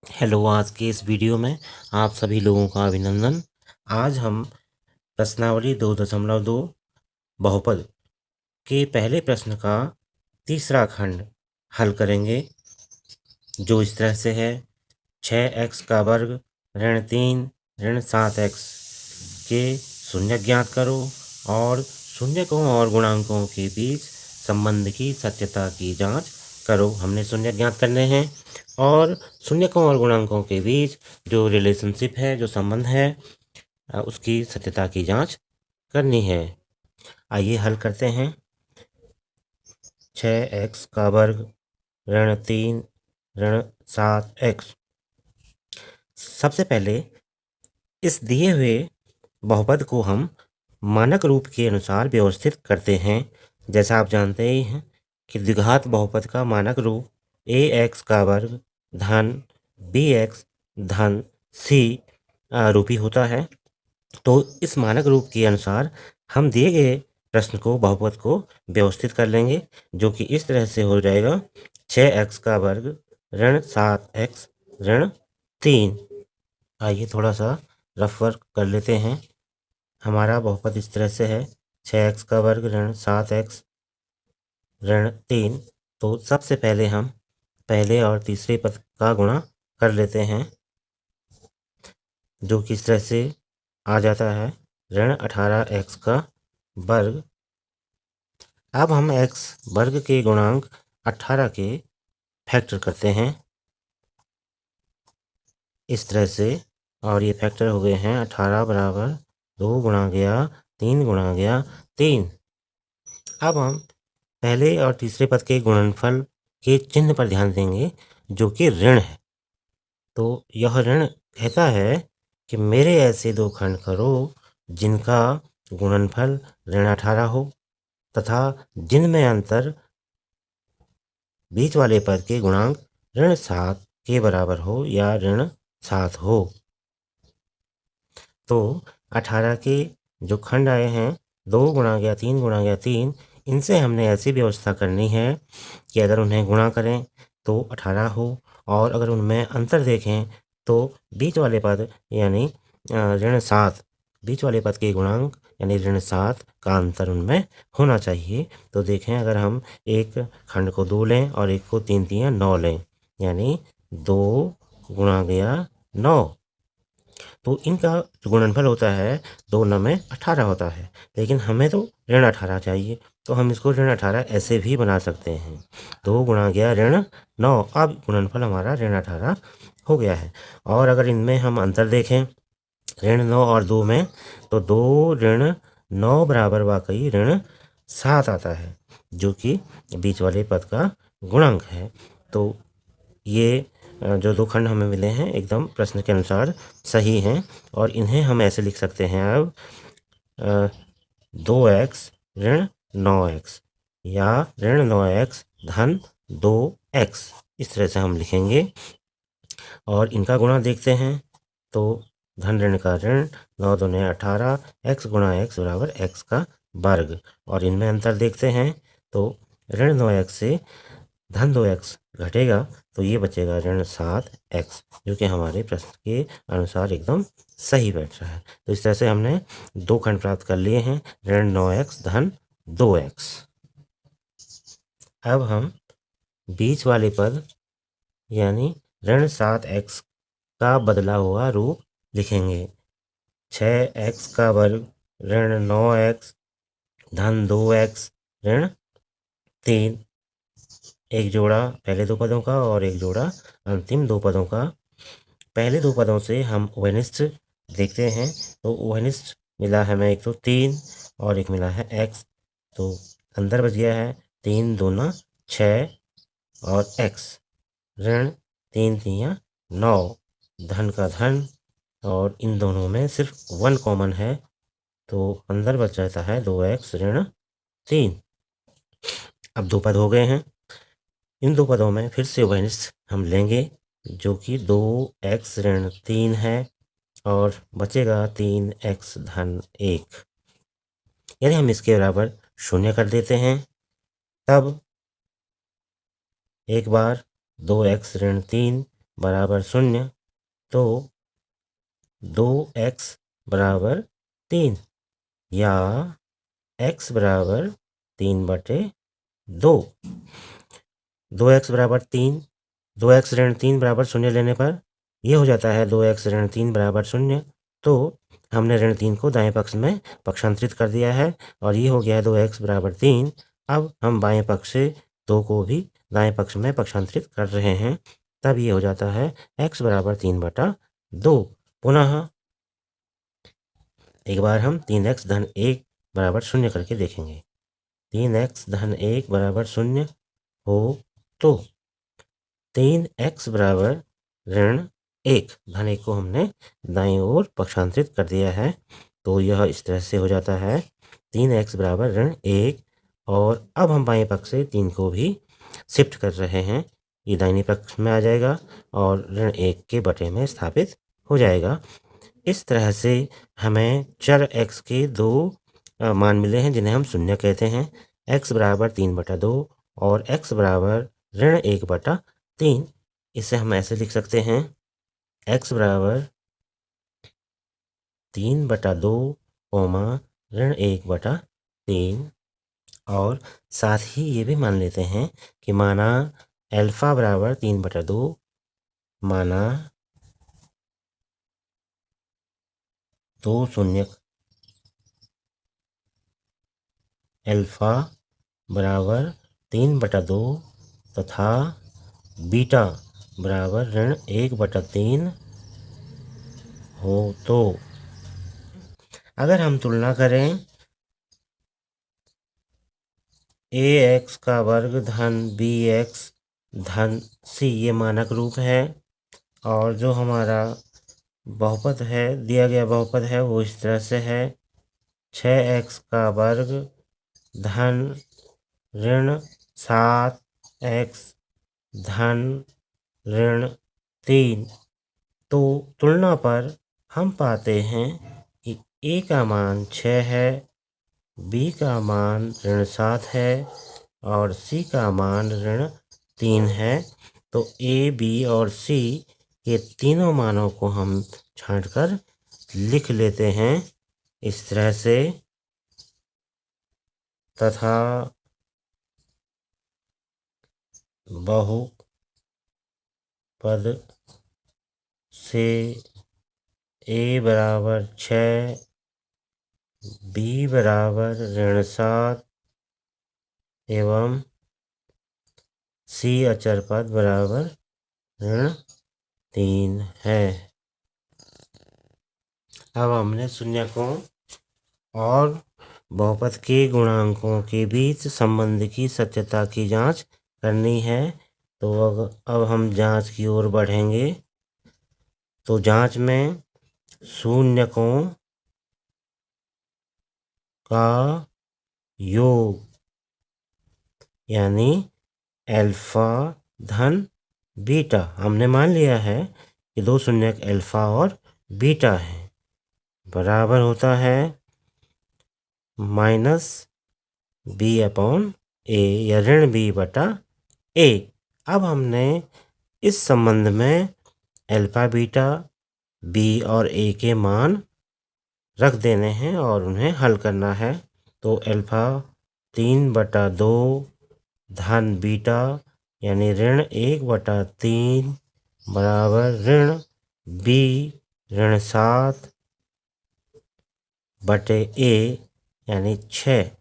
Hello, आज के इस वीडियो में आप सभी लोगों का अभिनंदन। आज हम प्रश्नावली 2.2 बहुपद के पहले प्रश्न का तीसरा खंड हल करेंगे, जो इस तरह से है। 6x का वर्ग ऋण 3 ऋण 7x के शून्य ज्ञात करो और शून्यकों और गुणांकों के बीच संबंध की सत्यता की जांच करो। हमने शून्य ज्ञात करने हैं और शून्यकों और गुणांकों के बीच जो रिलेशनशिप है, जो संबंध है, उसकी सत्यता की जांच करनी है। आइए हल करते हैं। 6x का वर्ग ऋण 3 ऋण 7x। सबसे पहले इस दिए हुए बहुपद को हम मानक रूप के अनुसार व्यवस्थित करते हैं। जैसा आप जानते ही हैं कि द्विघात बहुपद का मानक रूप ax का वर्ग धन bx धन c रूपी होता है। तो इस मानक रूप के अनुसार हम दिए गए प्रश्न को, बहुपद को व्यवस्थित कर लेंगे, जो कि इस तरह से हो जाएगा। 6x का वर्ग ऋण 7x ऋण 3। आइए थोड़ा सा रफ वर्क कर लेते हैं। हमारा बहुपद इस तरह से है। 6x का वर्ग ऋण 7x ऋण 3। तो सबसे पहले हम पहले और तीसरे पद का गुणा कर लेते हैं, जो कि इस तरह से आ जाता है ऋण 18x का वर्ग। अब हम x वर्ग के गुणांक 18 के फैक्टर करते हैं इस तरह से, और ये फैक्टर हो गए हैं 18 बराबर 2 गुणा गया 3 गुणा गया 3। अब हम पहले और तीसरे पद के गुणनफल के चिन्ह पर ध्यान देंगे, जो कि ऋण है। तो यह ऋण कहता है कि मेरे ऐसे दो खंड करो जिनका गुणनफल ऋण 18 हो तथा जिनमें अंतर बीच वाले पद के गुणांक ऋण 7 के बराबर हो या ऋण 7 हो। तो 18 के जो खंड आए हैं, 2 गुणा गया 3 गुणा गया 3, इनसे हमने ऐसी व्यवस्था करनी है कि अगर उन्हें गुणा करें तो 18 हो, और अगर उनमें अंतर देखें तो बीच वाले पद यानी ऋण 7, बीच वाले पद के गुणांक यानी ऋण 7 का अंतर उनमें होना चाहिए। तो देखें, अगर हम एक खंड को 2 लें और एक को 3 3 9 लें, यानी 2 गुणा गया 9, तो इनका जो गुणनफल होता है 2 9 में 18 होता है। लेकिन हमें तो ऋण 18 चाहिए, तो हम इसको ऋण 18 ऐसे भी बना सकते हैं। 2 गुणा गया ऋण 9, अब गुणनफल हमारा ऋण 18 हो गया है। और अगर इनमें हम अंतर देखें ऋण 9 और 2 में, तो 2 ऋण 9 बराबर वाकई ऋण 7 आता है, जो कि बीच वाले पद का गुणांक है। तो ये जो दो खंड हमें मिले हैं एकदम प्रश्न के अनुसार सही हैं, और इन्हें हम ऐसे लिख सकते हैं अब 2x ऋण 9x या ऋण 9x धन 2x, इस तरह से हम लिखेंगे। और इनका गुणा देखते हैं तो धन ऋण का ऋण, 9 दूने 18, x गुणा x बराबर x का वर्ग। और इनमें अंतर देखते हैं तो ऋण 9x से धन 2x घटेगा, तो ये बचेगा ऋण 7x, जो कि हमारे प्रश्न के अनुसार एकदम सही बैठ रहा है। तो इस तरह से हमने दो खंड प्राप्त कर लिए हैं, ऋण 9x धन 2x। अब हम बीच वाले पद यानी ऋण 7x का बदला हुआ रूप लिखेंगे। 6x का वर्ग ऋण 9x धन 2x ऋण 3। एक जोड़ा पहले दो पदों का और एक जोड़ा अंतिम दो पदों का। पहले दो पदों से हम उभयनिष्ठ देखते हैं, तो उभयनिष्ठ मिला है हमें एक तो 3 और एक मिला है x, तो अंदर बच गया है 3 दूना 6 और x ऋण 3 3 9 धन का धन, और इन दोनों में सिर्फ 1 कॉमन है, तो अंदर बच जाता है 2x ऋण 3। अब दो पद हो गए हैं। इन दो पदों में फिर से उभयनिष्ठ हम लेंगे, जो कि 2x ऋण 3 है, और बचेगा 3x धन 1। यदि हम इसके बराबर शून्य कर देते हैं, तब एक बार 2x ऋण 3 बराबर 0, तो 2x बराबर 3 या x बराबर 3/2। 2x बराबर 3, 2x ऋण 3 बराबर 0 लेने पर ये हो जाता है 2x ऋण 3 बराबर 0। तो हमने ऋण 3 को दाएं पक्ष में पक्षांतरित कर दिया है और ये हो गया है 2x बराबर 3। अब हम बाएं पक्ष से 2 को भी दाएं पक्ष में पक्षांतरित कर रहे हैं, तब ये हो जाता है x बराबर 3/2। पुनः एक बार हम 3x धन 1 बराबर 0 करके देखेंगे। 3x धन 1 बराबर 0 हो तो 3x बराबर ऋण 1 धन 1 को हमने दाईं ओर पक्षांतरित कर दिया है, तो यह इस तरह से हो जाता है 3x बराबर ऋण 1। और अब हम बाएं पक्ष से 3 को भी शिफ्ट कर रहे हैं, ये दाहिने पक्ष में आ जाएगा और ऋण 1 के बटे में स्थापित हो जाएगा। इस तरह से हमें चर x के दो मान मिले हैं जिन्हें हम शून्य कहते हैं। x बराबर 3/2 और x बराबर ऋण 1/3। इसे हम ऐसे लिख सकते हैं, x बराबर 3/2 ऋण 1/3। और साथ ही ये भी मान लेते हैं कि माना अल्फा बराबर 3/2, माना 2 शून्य अल्फा बराबर 3/2 तथा बीटा बराबर ऋण 1/3 हो तो अगर हम तुलना करें ax का वर्ग धन bx धन c, ये मानक रूप है और जो हमारा बहुपद है, दिया गया बहुपद है, वो इस तरह से है 6x का वर्ग धन ऋण 7x धन ऋण 3। तो तुलना पर हम पाते हैं कि a का मान 6 है, b का मान ऋण 7 है और c का मान ऋण 3 है। तो a, b और c के तीनों मानों को हम छांटकर लिख लेते हैं इस तरह से, तथा बहुपद से a बराबर 6, b बराबर ऋण 7 एवं c अचर पद बराबर ऋण 3 है। अब हमने शून्यकों और बहुपद के गुणांकों के बीच संबंध की सत्यता की जांच करनी है। तो अब हम जांच की ओर बढ़ेंगे। तो जांच में शून्यकों का योग यानी अल्फा धन बीटा, हमने मान लिया है कि दो शून्यक अल्फा और बीटा है, बराबर होता है -b/a या ऋण b/a। अब हमने इस संबंध में अल्फा, बीटा, b और a के मान रख देने हैं और उन्हें हल करना है। तो अल्फा 3/2 धन बीटा यानी ऋण 1/3 बराबर ऋण b ऋण 7/a यानी 6।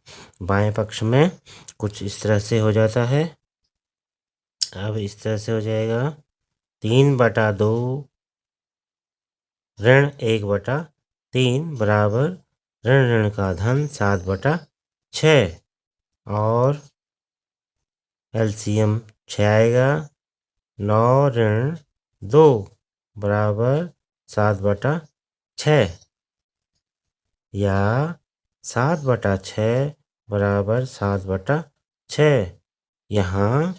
बाएं पक्ष में कुछ इस तरह से हो जाता है। अब इस तरह से हो जाएगा 3/2 ऋण 1/3 बराबर ऋण ऋण का धन 7/6 और एलसीएम 6 आएगा। 9 ऋण 2 बराबर 7/6 या 7/6 बराबर 7/6। यहाँ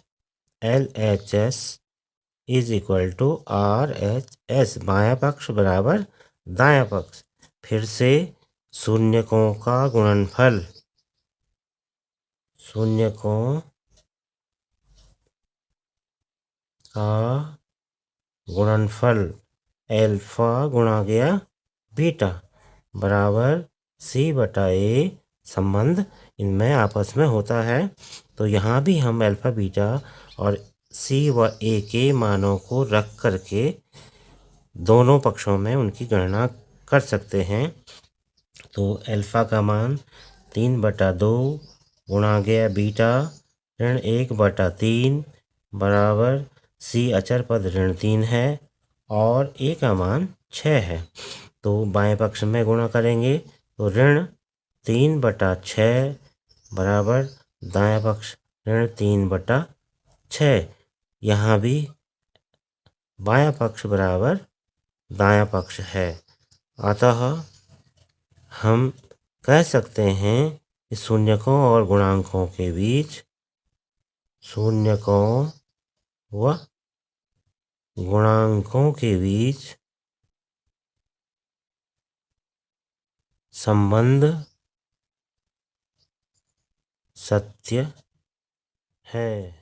LHS is equal to RHS, बायां पक्ष बराबर दायां पक्ष। फिर से शून्यकों का गुणनफल, शून्यकों का गुणनफल एल्फा गुणा गया बीटा बराबर सी बटा ए। संबंध इनमें आपस में होता है, तो यहाँ भी हम अल्फा बीटा और सी व ए के मानों को रख करके दोनों पक्षों में उनकी गणना कर सकते हैं। तो अल्फा का मान 3/2 गुणा गया बीटा ऋण 1/3 बराबर सी अचर पद ऋण 3 है और ए का मान 6 है। तो बाएं पक्ष में गुणा करेंगे तो ऋण 3/6 बराबर दायां पक्ष ऋण 3/6। यहाँ भी बायां पक्ष बराबर दायां पक्ष है। अतः हम कह सकते हैं कि शून्यकों और गुणांकों के बीच संबंध सत्य है।